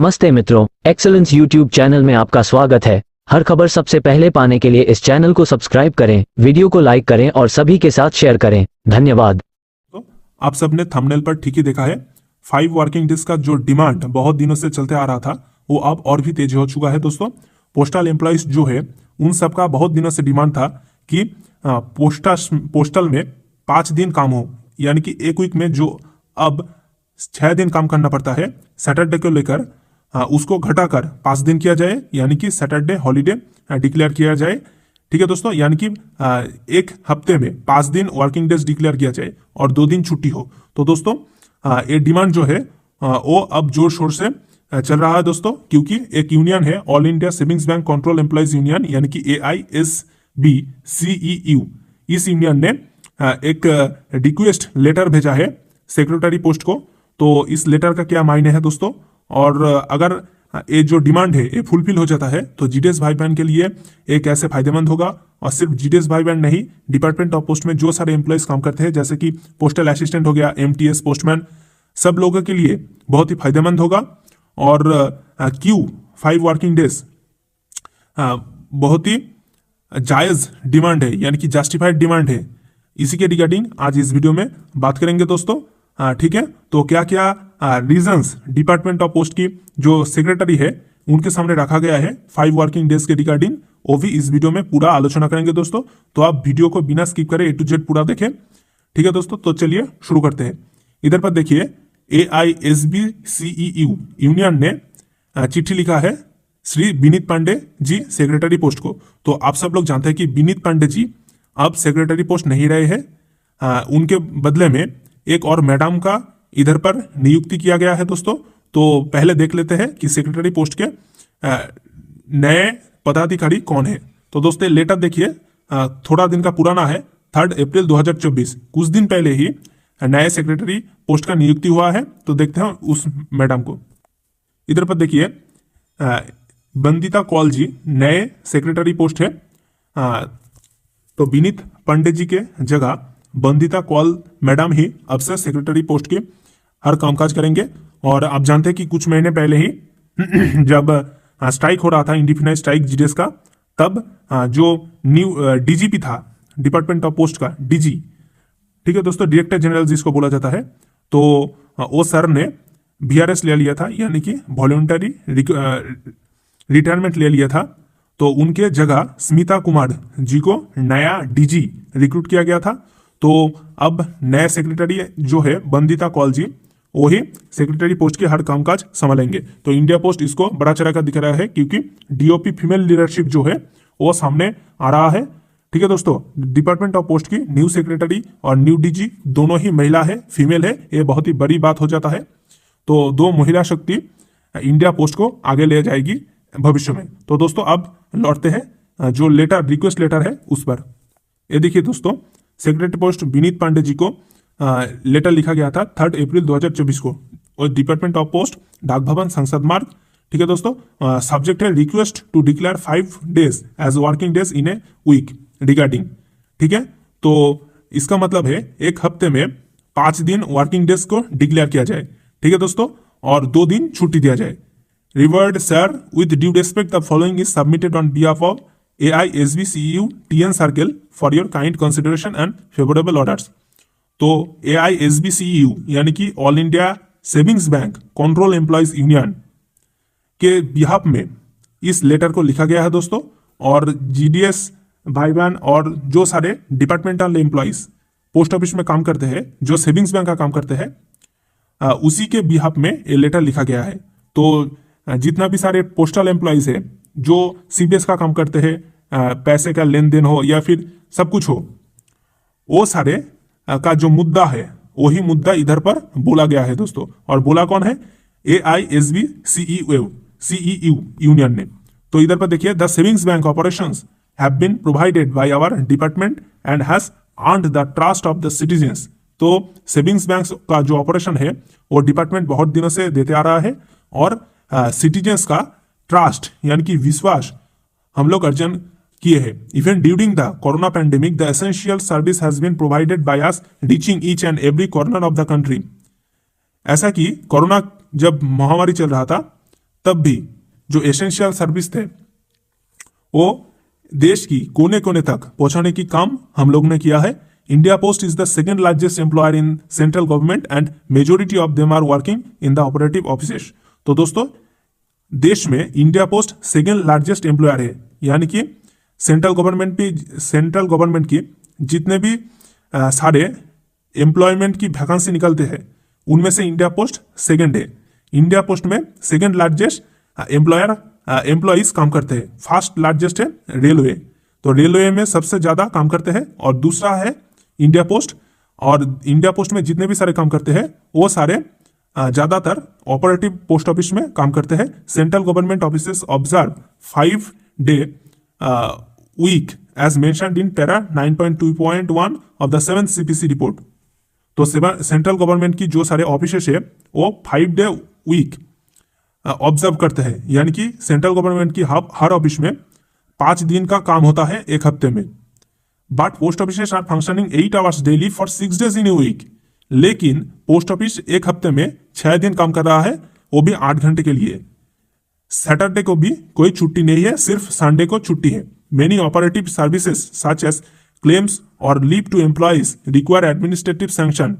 नमस्ते मित्रों, excellence YouTube channel में आपका स्वागत है। हर खबर सबसे पहले पाने के लिए इस चैनल को सब्सक्राइब करें, वीडियो को लाइक करें और सभी के साथ शेयर करें। धन्यवाद। तो आप सबने थंबनेल पर ठीक ही देखा है, 5 वर्किंग डेज का जो डिमांड बहुत दिनों से चलते आ रहा था वो अब और भी तेज हो चुका है। दोस्तों, पोस्टल एम्प्लॉइज जो है उन सबका बहुत दिनों से डिमांड था कि पोस्टल में 5 दिन काम हो, यानी कि एक वीक में जो अब 6 दिन काम करना पड़ता है सैटरडे को लेकर उसको घटाकर 5 दिन किया जाए, यानी कि सैटरडे हॉलीडे डिक्लेयर किया जाए। ठीक है दोस्तों, यानी कि एक हफ्ते में 5 दिन वर्किंग डेज डिक्लेयर किया जाए और 2 दिन छुट्टी हो। तो दोस्तों ये डिमांड जो है वो अब जोर शोर से चल रहा है दोस्तों, क्योंकि एक यूनियन है all India savings bank control employees union, यानी कि AISBCEU। इस यूनियन ने एक रिक्वेस्ट लेटर भेजा है सेक्रेटरी पोस्ट को। तो इस लेटर का क्या मायने है दोस्तों, और अगर ये जो डिमांड है ये फुलफिल हो जाता है तो जीडीएस भाई बहन के लिए एक ऐसे फायदेमंद होगा। और सिर्फ जीडीएस भाई बहन नहीं, डिपार्टमेंट ऑफ पोस्ट में जो सारे एम्प्लॉयज काम करते हैं जैसे कि पोस्टल असिस्टेंट हो गया, MTS पोस्टमैन, सब लोगों के लिए बहुत ही फायदेमंद होगा। और क्यों 5 वर्किंग डेज बहुत ही जायज डिमांड है, यानी कि जस्टिफाइड डिमांड है, इसी के रिगार्डिंग आज इस वीडियो में बात करेंगे दोस्तों। ठीक है, तो क्या क्या रीजंस डिपार्टमेंट ऑफ पोस्ट की जो सेक्रेटरी है उनके सामने रखा गया है 5 वर्किंग डेज के रिगार्डिंग, वो भी इस वीडियो में पूरा आलोचना करेंगे दोस्तों। तो आप वीडियो को बिना स्किप करें A to Z पूरा देखें। ठीक है दोस्तों, तो चलिए शुरू करते हैं। इधर पर देखिए, AISBCEU यूनियन ने चिट्ठी लिखा है श्री विनीत पांडे जी सेक्रेटरी पोस्ट को। तो आप सब लोग जानते हैं कि विनीत पांडे जी अब सेक्रेटरी पोस्ट नहीं रहे हैं, उनके बदले में एक और मैडम का इधर पर नियुक्ति किया गया है दोस्तों। तो पहले देख लेते हैं कि सेक्रेटरी पोस्ट के नए पदाधिकारी कौन है। तो दोस्तों लेटर देखिए, थोड़ा दिन का पुराना है, 3 अप्रैल 2024, कुछ दिन पहले ही नए सेक्रेटरी पोस्ट का नियुक्ति हुआ है। तो देखते हैं उस मैडम को। इधर पर देखिए, बंदिता कौल जी नए सेक्रेटरी पोस्ट है। तो विनीत पांडे जी के जगह बंदिता कौल मैडम ही अब से सेक्रेटरी पोस्ट के हर कामकाज करेंगे। और आप जानते हैं कि कुछ महीने पहले ही जब स्ट्राइक हो रहा था, इंडिफिनाइट स्ट्राइक जीडीएस का, तब जो न्यू डीजीपी था डिपार्टमेंट ऑफ पोस्ट का डीजी, ठीक है दोस्तों, डायरेक्टर जनरल जिसको बोला जाता है, तो वो सर ने VRS ले लिया था, यानी कि वॉलंटरी रिटायरमेंट ले लिया था। तो उनके जगह स्मिता कुमार जी को नया डीजी रिक्रूट किया गया था। तो अब नए सेक्रेटरी जो है बंदिता कौल जी, वही सेक्रेटरी पोस्ट के हर कामकाज संभालेंगे। तो इंडिया पोस्ट इसको बड़ा चढ़ा कर दिखा रहा है, क्योंकि DOP फीमेल लीडरशिप जो है वो सामने आ रहा है। ठीक है दोस्तों, डिपार्टमेंट ऑफ पोस्ट की न्यू सेक्रेटरी और न्यू डीजी दोनों ही महिला है, फीमेल है, ये बहुत ही बड़ी बात हो जाता है। तो 2 महिला शक्ति इंडिया पोस्ट को आगे ले जाएगी भविष्य में। तो दोस्तों अब लौटते हैं जो लेटर, रिक्वेस्ट लेटर है उस पर। ये देखिए दोस्तों, सेक्रेटरी पोस्ट विनीत पांडे जी को लेटर लिखा गया था 3 अप्रैल 2024 को, और डिपार्टमेंट ऑफ पोस्ट, डाक भवन, संसद मार्ग। ठीक है दोस्तों, सब्जेक्ट है request to declare 5 days as working days in a week regarding. ठीक है, तो इसका मतलब है एक हफ्ते में 5 दिन वर्किंग डेज को डिक्लेयर किया जाए। ठीक है दोस्तों, और 2 दिन छुट्टी दिया जाए। Revered sir, with due respect the following is submitted on behalf of AISBCEU TN circle for your kind consideration and favourable orders. तो AISBCEU यानी कि all India savings bank control employees union के बिहाफ में इस letter को लिखा गया है दोस्तों। और GDS भाई बहन और जो सारे डिपार्टमेंटल एम्प्लॉयज पोस्ट ऑफिस में काम करते हैं, जो सेविंग्स बैंक का काम करते हैं, उसी के बिहाफ में ये लेटर लिखा गया है। तो जितना भी सारे पोस्टल एम्प्लॉयज है जो CBS का काम करते हैं, पैसे का लेन देन हो या फिर सब कुछ हो, वो सारे का जो मुद्दा है वही मुद्दा इधर पर बोला गया है दोस्तों। और बोला कौन है? AISBCEU यूनियन ने। तो इधर पर देखिए, the savings bank operations have been provided by our department and has earned the trust of the citizens. तो सेविंग्स बैंक का जो ऑपरेशन है वो डिपार्टमेंट बहुत दिनों से देते आ रहा है, और सिटीजन्स का ट्रस्ट यानी कि विश्वास हम लोग अर्जन किए हैं। Even during the corona pandemic the essential service has been provided by us reaching each and every corner of the country. ऐसा कि कोरोना जब महामारी चल रहा था तब भी जो एसेंशियल सर्विस थे वो देश की कोने कोने तक पहुंचाने की काम हम लोग ने किया है। India post is the second largest employer in central government and majority of them are working in the operative offices. तो दोस्तों देश में India post second largest employer है, यानी कि सेंट्रल गवर्नमेंट की जितने भी सारे एम्प्लॉयमेंट की वैकेंसी निकलते हैं उनमें से इंडिया पोस्ट सेकेंड है। इंडिया पोस्ट में सेकेंड लार्जेस्ट एम्प्लॉयज काम करते हैं। फर्स्ट लार्जेस्ट है रेलवे, तो रेलवे में सबसे ज्यादा काम करते हैं, और दूसरा है इंडिया पोस्ट। और इंडिया पोस्ट में जितने भी सारे काम करते हैं वो सारे ज्यादातर ऑपरेटिव पोस्ट ऑफिस में काम करते हैं। Central government offices observe 5-day week as mentioned in para 9.2.1 of the 7th CPC report. तो सेंट्रल गवर्नमेंट की जो सारे ऑफिसेस है वो 5-day वीक ऑब्जर्व करते हैं, यानी कि सेंट्रल गवर्नमेंट की हर ऑफिस में 5 दिन का काम होता है एक हफ्ते में। But post offices are functioning 8 hours daily for 6 days in a week. लेकिन पोस्ट ऑफिस एक हफ्ते में 6 दिन काम कर रहा है, वो भी 8 घंटे के लिए। सैटरडे को भी कोई छुट्टी नहीं है, सिर्फ संडे को छुट्टी है। Many operative services such as claims और leave to employees require administrative sanction.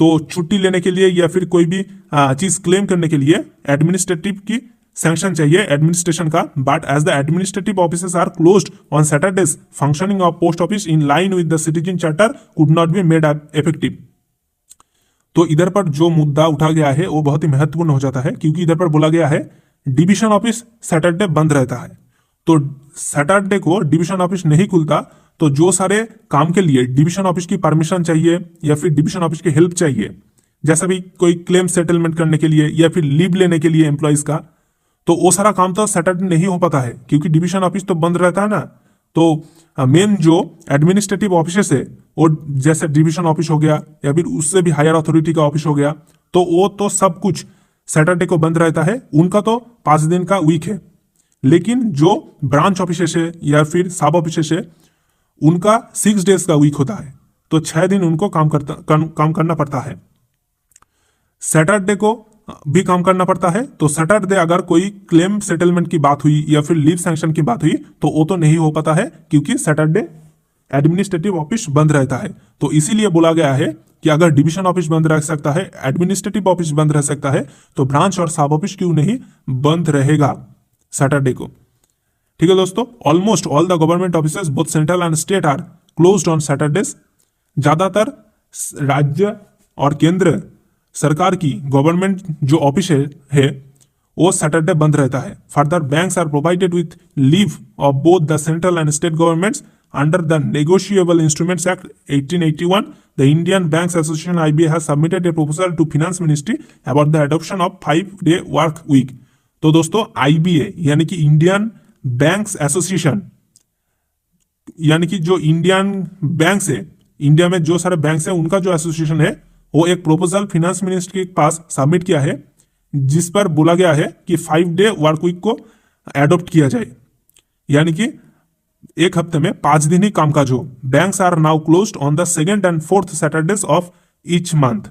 तो छुट्टी लेने के लिए या फिर कोई भी चीज क्लेम करने के लिए एडमिनिस्ट्रेटिव की सैंक्शन चाहिए, एडमिनिस्ट्रेशन का। But as the administrative offices are closed on Saturdays, functioning of post office in line with the citizen charter could not be made effective. तो इधर पर जो मुद्दा उठा गया है वो बहुत ही महत्वपूर्ण हो जाता है, क्योंकि इधर पर बोला गया है डिवीजन ऑफिस सैटरडे बंद रहता है। तो सैटरडे को डिवीजन ऑफिस नहीं खुलता, तो जो सारे काम के लिए डिवीजन ऑफिस की परमिशन चाहिए या फिर डिवीजन ऑफिस की हेल्प चाहिए, जैसा भी कोई क्लेम सेटलमेंट करने के लिए या फिर लीव लेने के लिए एम्प्लॉयज का, तो वो सारा काम तो सैटरडे नहीं हो पाता है, क्योंकि डिवीजन ऑफिस तो बंद रहता है ना। तो मेन जो एडमिनिस्ट्रेटिव ऑफिस है वो जैसे डिवीजन ऑफिस हो गया या फिर उससे भी हायर अथॉरिटी का ऑफिस हो गया, तो वो तो सब कुछ सैटरडे को बंद रहता है। उनका तो 5 दिन का वीक है। लेकिन जो ब्रांच ऑफिस है या फिर सब ऑफिस है उनका 6 days का वीक होता है, तो 6 दिन उनको काम करना पड़ता है। सैटरडे को भी काम करना पड़ता है। तो सैटरडे अगर कोई क्लेम सेटलमेंट की बात हुई या फिर लीव सैंक्शन की बात हुई तो वो तो नहीं हो पाता है, क्योंकि सैटरडे एडमिनिस्ट्रेटिव ऑफिस बंद रहता है। तो इसीलिए बोला गया है कि अगर डिवीजन ऑफिस बंद रह सकता है, एडमिनिस्ट्रेटिव ऑफिस बंद रह सकता है, तो ब्रांच और सब ऑफिस क्यों नहीं बंद रहेगा सैटरडे को। ठीक है दोस्तों, almost all the government offices both central and state are closed on Saturdays. ज्यादातर राज्य और केंद्र सरकार की गवर्नमेंट जो ऑफिस है वो सैटरडे बंद रहता है। Further banks are provided with leave of both the central and state governments under the negotiable instruments act 1881. The Indian banks association IBA has submitted a proposal to finance ministry about the adoption of 5-day work week. तो दोस्तों IBA यानी कि Indian banks association, यानी कि जो Indian banks है, India में जो सारे बैंक्स है उनका जो एसोसिएशन है, वो एक प्रपोजल फिनेंस मिनिस्ट्री के पास सबमिट किया है, जिस पर बोला गया है कि 5-day वर्क वीक को एडॉप्ट किया जाए, यानी कि एक हफ्ते में 5 दिन ही कामकाज हो। Banks are now closed on the 2nd and 4th Saturdays of each month.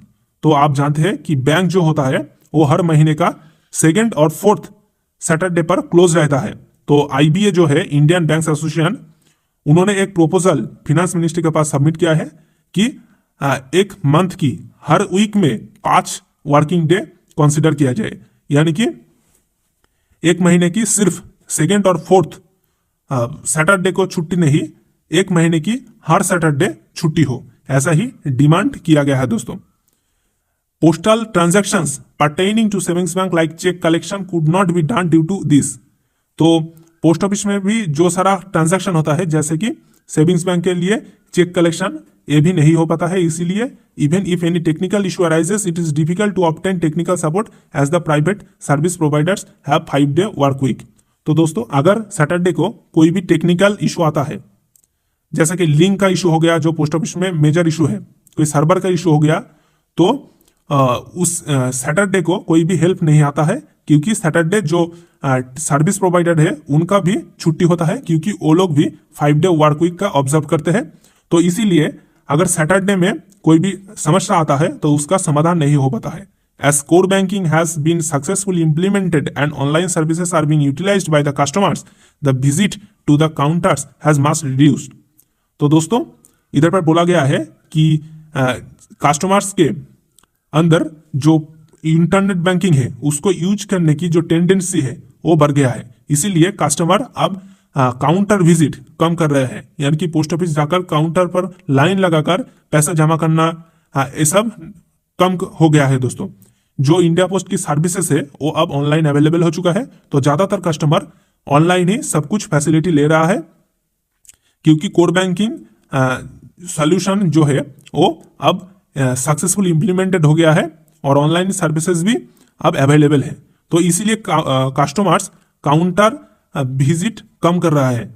तो आप जानते हैं कि बैंक जो होता है वो हर महीने का 2nd और 4th सैटरडे पर क्लोज रहता है। तो IBA जो है इंडियन बैंक्स एसोसिएशन, उन्होंने एक प्रपोजल फिनेंस मिनिस्ट्री के पास सबमिट किया है कि एक मंथ की हर वीक में 5 वर्किंग डे कंसिडर किया जाए, यानी कि एक महीने की सिर्फ 2nd और 4th सैटरडे को छुट्टी नहीं, एक महीने की हर सैटरडे छुट्टी हो, ऐसा ही डिमांड किया गया है दोस्तों। Postal transactions pertaining to savings bank like cheque collection could not be done due to this. तो पोस्ट ऑफिस में भी जो सारा ट्रांजैक्शन होता है, जैसे कि सेविंग्स बैंक के लिए चेक कलेक्शन, ये भी नहीं हो पाता है। इसीलिए even if any technical issue arises it is difficult to obtain technical support as the private service providers have 5-day work week. तो दोस्तों अगर सैटरडे को कोई भी टेक्निकल इशू आता है, जैसा कि लिंक का इशू हो गया जो पोस्ट ऑफिस में मेजर इशू है, कोई सर्वर का इशू हो गया, तो उस सैटरडे को कोई भी हेल्प नहीं आता है, क्योंकि सैटरडे जो सर्विस प्रोवाइडर है उनका भी छुट्टी होता है, क्योंकि वो लोग भी 5-day वर्क वीक का ऑब्जर्व करते हैं। तो इसीलिए अगर सैटरडे में कोई भी समस्या आता है तो उसका समाधान नहीं हो पाता है। as core banking has been successfully implemented and online services are being utilized by the customers, the visit to the counters has much reduced. तो दोस्तों इधर पर बोला गया है कि कस्टमर्स के अंदर जो इंटरनेट बैंकिंग है उसको यूज करने की जो टेंडेंसी है वो बढ़ गया है, इसीलिए कस्टमर अब काउंटर विजिट कम कर रहे हैं, यानी कि पोस्ट ऑफिस जाकर काउंटर पर लाइन लगाकर पैसा जमा करना ये सब कम हो गया है दोस्तों। जो इंडिया पोस्ट की सर्विसेज है वो अब ऑनलाइन अवेलेबल हो चुका है, तो ज्यादातर कस्टमर ऑनलाइन ही सब कुछ फैसिलिटी ले रहा है, क्योंकि कोर बैंकिंग सॉल्यूशन जो है वो अब सक्सेसफुल इंप्लीमेंटेड हो गया है और ऑनलाइन सर्विसेज भी अब अवेलेबल है। तो इसीलिए कस्टमर्स काउंटर विजिट कम कर रहा है,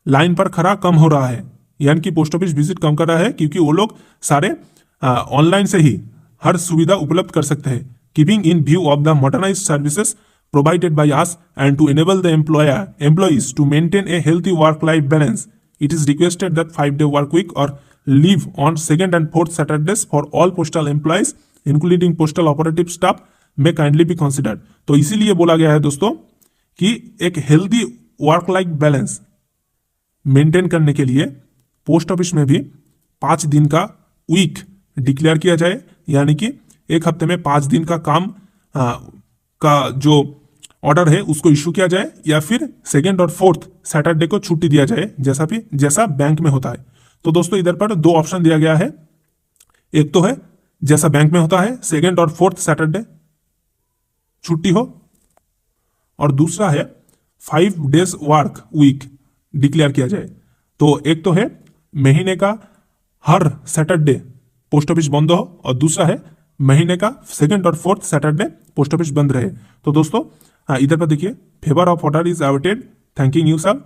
लाइन पर खड़ा कम हो रहा है, यानी कि पोस्ट ऑफिस विजिट कम कर रहा है, क्योंकि वो लोग सारे ऑनलाइन से ही हर सुविधा उपलब्ध कर सकते हैं। Keeping in view of the modernised services provided by us and to enable the employees to maintain a healthy work life balance, it is requested that 5-day work week or leave on second and fourth Saturdays for all postal employees including postal operative staff may kindly be considered। तो इसीलिए बोला गया है दोस्तों कि एक healthy work life balance maintain करने के लिए पोस्ट ऑफिस में भी 5 दिन का वीक डिक्लेयर किया जाए, यानी कि एक हफ्ते में 5 दिन का काम का जो ऑर्डर है उसको इशू किया जाए, या फिर सेकेंड और फोर्थ सैटरडे को छुट्टी दिया जाए, जैसा बैंक में होता है। तो दोस्तों इधर पर 2 ऑप्शन दिया गया है, एक तो है जैसा बैंक में होता है सेकेंड और फोर्थ सैटरडे छुट्टी हो, और दूसरा है 5 days वर्क वीक डिक्लेयर किया जाए। तो एक तो है महीने का हर सैटरडे पोस्ट ऑफिस बंद हो, और दूसरा है महीने का सेकेंड और फोर्थ सैटरडे पोस्ट ऑफिस बंद रहे। तो दोस्तों इधर पर देखिए, favour of order is awaited, thanking you सब।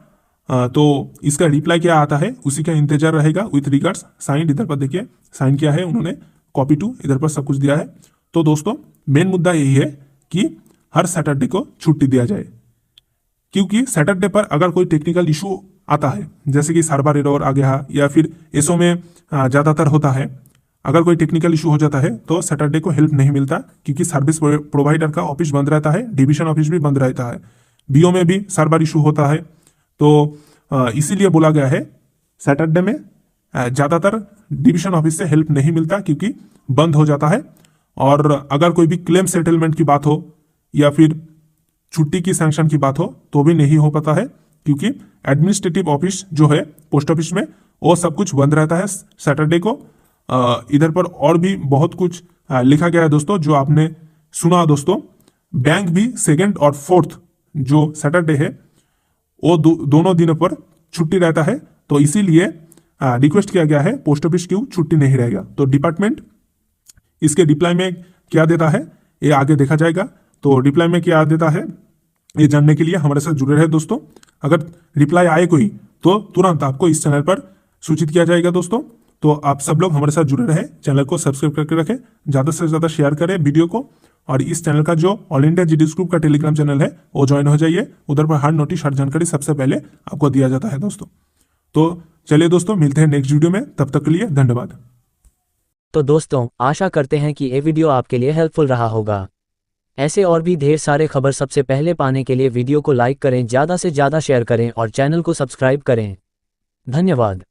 तो इसका रिप्लाई क्या आता है उसी का इंतजार रहेगा। विथ रिगार्ड्स साइंड, इधर पर देखिए साइन किया है उन्होंने, कॉपी टू, इधर पर सब कुछ दिया है। तो दोस्तों मेन मुद्दा यही है कि हर सैटरडे को छुट्टी दिया जाए, क्योंकि सैटरडे पर अगर कोई टेक्निकल इशू आता है, जैसे कि सर्वर एरर आ गया या फिर एसओ में ज़्यादातर होता है, अगर कोई टेक्निकल इशू हो जाता है तो सैटरडे को हेल्प नहीं मिलता, क्योंकि सर्विस प्रोवाइडर का ऑफिस बंद रहता है, डिवीजन ऑफिस भी बंद रहता है, बीओ में भी सर्वर इशू होता है। तो इसीलिए बोला गया है सैटरडे में ज़्यादातर डिवीजन ऑफिस से हेल्प नहीं मिलता, क्योंकि बंद हो जाता है। और अगर कोई भी क्लेम सेटलमेंट की बात हो या फिर छुट्टी की सैंक्शन की बात हो तो भी नहीं हो पाता है, क्योंकि एडमिनिस्ट्रेटिव ऑफिस जो है पोस्ट ऑफिस में वो सब कुछ बंद रहता है सैटरडे को। इधर पर और भी बहुत कुछ लिखा गया है दोस्तों, जो आपने सुना दोस्तों। बैंक भी सेकेंड और फोर्थ जो सैटरडे है वो दोनों दिनों पर छुट्टी रहता है, तो इसीलिए रिक्वेस्ट किया गया है पोस्ट ऑफिस क्यों छुट्टी नहीं रहेगा। तो डिपार्टमेंट इसके रिप्लाई में क्या देता है ये आगे देखा जाएगा। तो रिप्लाई में क्या देता है ये जानने के लिए हमारे साथ जुड़े रहे दोस्तों। अगर रिप्लाई आए कोई तो तुरंत आपको इस चैनल पर सूचित किया जाएगा दोस्तों। तो आप सब लोग हमारे साथ जुड़े रहे, चैनल को सब्सक्राइब करके रखें, ज़्यादा से ज़्यादा शेयर करें वीडियो को, और इस चैनल का जो ऑल इंडिया जीडीएस ग्रुप का टेलीग्राम चैनल है वो ज्वाइन हो जाइए। उधर पर हर नोटिस हर जानकारी सबसे पहले आपको दिया जाता है दोस्तों। तो चलिए दोस्तों मिलते हैं नेक्स्ट वीडियो में, तब तक के लिए धन्यवाद। तो दोस्तों आशा करते हैं कि ये वीडियो आपके लिए हेल्पफुल रहा होगा। ऐसे और भी ढेर सारे खबर सबसे पहले पाने के लिए वीडियो को लाइक करें, ज़्यादा से ज़्यादा शेयर करें और चैनल को सब्सक्राइब करें। धन्यवाद।